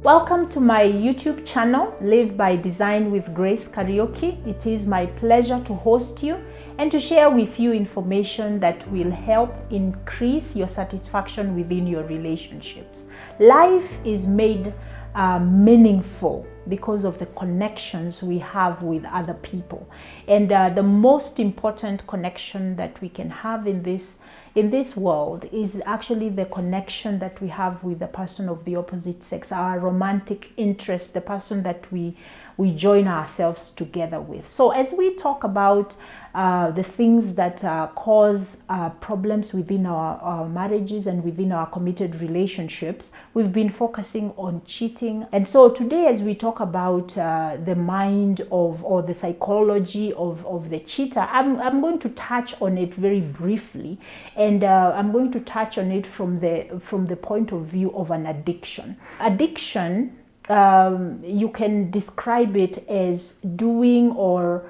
Welcome to my YouTube channel, Live by Design with Grace Kariuki. It is my pleasure to host you and to share with you information that will help increase your satisfaction within your relationships. Life is made meaningful because of the connections we have with other people. And the most important connection that we can have in this world is actually the connection that we have with the person of the opposite sex, our romantic interest, the person that we join ourselves together with. So as we talk about the things that cause problems within our marriages and within our committed relationships, we've been focusing on cheating. And so today, as we talk about the mind of, or the psychology of the cheater, I'm going to touch on it very briefly, and I'm going to touch on it from the point of view of an addiction. Addiction, you can describe it as doing or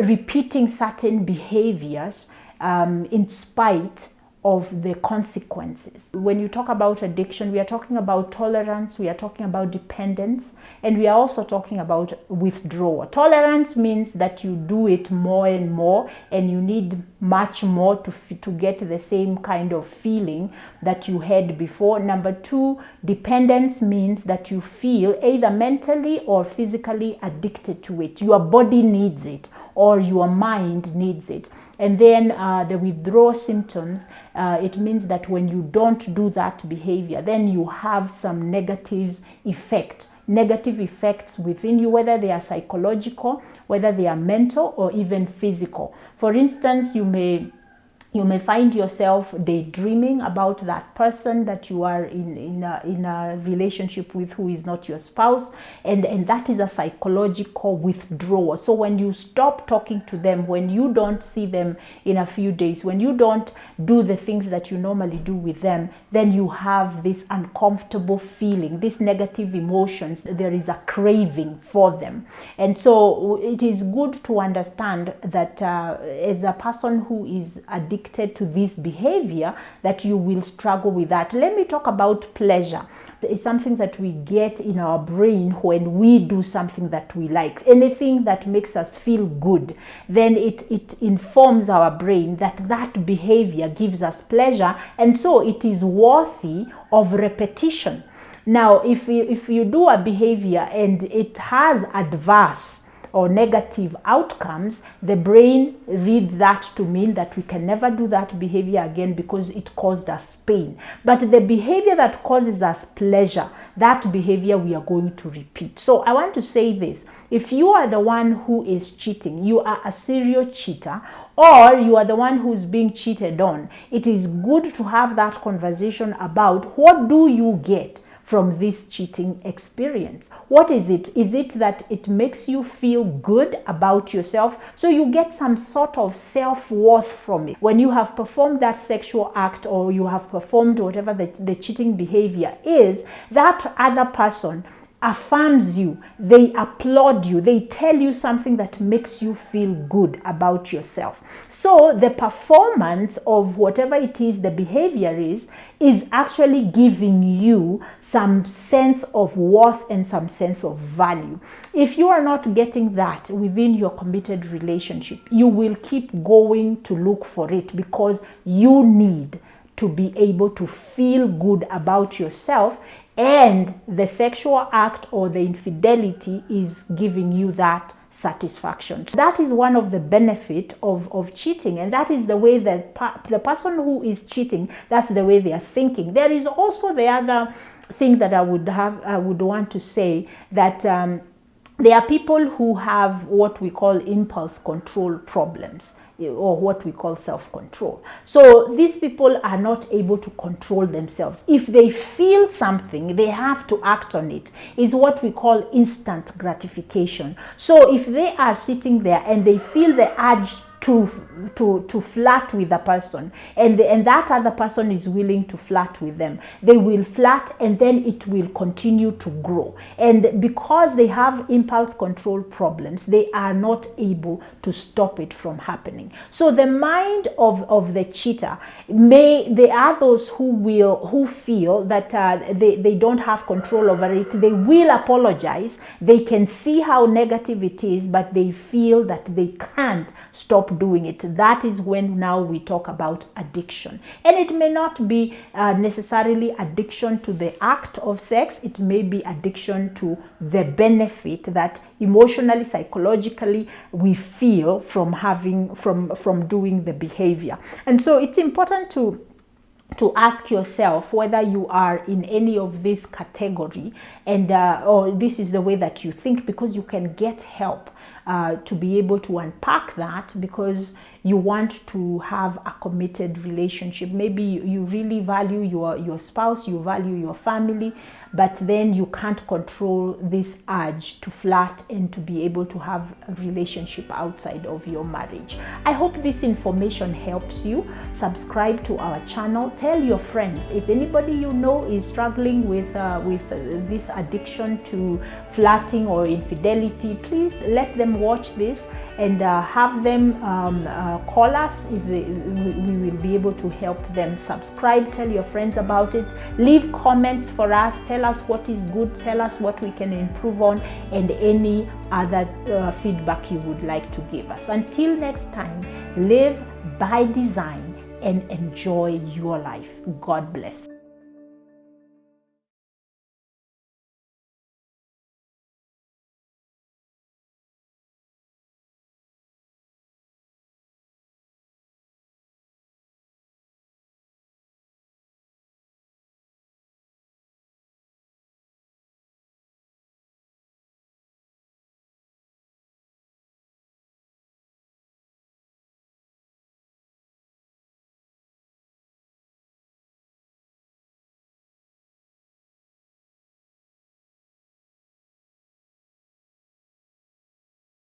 repeating certain behaviors in spite of the consequences. When you talk about addiction, we are talking about tolerance, we are talking about dependence, and we are also talking about withdrawal. Tolerance means that you do it more and more, and you need much more to get the same kind of feeling that you had before. Number two, dependence means that you feel either mentally or physically addicted to it. Your body needs it or your mind needs it. And then the withdrawal symptoms, it means that when you don't do that behavior, then you have some negative effects within you, whether they are psychological, whether they are mental, or even physical. For instance, you may find yourself daydreaming about that person that you are in a relationship with who is not your spouse, and that is a psychological withdrawal. So when you stop talking to them, when you don't see them in a few days, when you don't do the things that you normally do with them, then you have this uncomfortable feeling, these negative emotions. There is a craving for them. And so it is good to understand that as a person who is addicted to this behavior, that you will struggle with that. Let me talk about pleasure. It's something that we get in our brain when we do something that we like. Anything that makes us feel good, then it informs our brain that behavior gives us pleasure, and so it is worthy of repetition. Now, if you do a behavior and it has adverse or negative outcomes, the brain reads that to mean that we can never do that behavior again because it caused us pain. But the behavior that causes us pleasure, that behavior we are going to repeat. So I want to say this: if you are the one who is cheating, you are a serial cheater, or you are the one who's being cheated on, it is good to have that conversation about what do you get from this cheating experience. What is it? Is it that it makes you feel good about yourself? So you get some sort of self-worth from it. When you have performed that sexual act, or you have performed whatever the cheating behavior is, that other person affirms you, they applaud you, they tell you something that makes you feel good about yourself. So the performance of whatever it is, the behavior is actually giving you some sense of worth and some sense of value. If you are not getting that within your committed relationship, you will keep going to look for it, because you need to be able to feel good about yourself, and the sexual act or the infidelity is giving you that satisfaction. That is one of the benefits of cheating, and that is the way that the person who is cheating, that's the way they are thinking. There is also the other thing that I would want to say, that there are people who have what we call impulse control problems, or what we call self-control. So these people are not able to control themselves. If they feel something, they have to act on it. It's what we call instant gratification. So if they are sitting there and they feel the urge to flirt with a person, and that other person is willing to flirt with them, they will flirt, and then it will continue to grow. And because they have impulse control problems, they are not able to stop it from happening. So the mind of the cheater, there are those who feel that they don't have control over it. They will apologize. They can see how negative it is, but they feel that they can't stop doing it. That is when now we talk about addiction. And it may not be necessarily addiction to the act of sex. It may be addiction to the benefit that emotionally, psychologically we feel from doing the behavior. And so it's important to ask yourself whether you are in any of this category, and or this is the way that you think, because you can get help to be able to unpack that, because you want to have a committed relationship. Maybe you really value your spouse, you value your family, but then you can't control this urge to flirt and to be able to have a relationship outside of your marriage. I hope this information helps you. Subscribe to our channel. Tell your friends. If anybody you know is struggling with this addiction to flirting or infidelity, please let them watch this and have them call us. We will be able to help them. Subscribe, tell your friends about it, leave comments for us, tell us what is good, tell us what we can improve on, and any other feedback you would like to give us. Until next time, live by design and enjoy your life. God bless.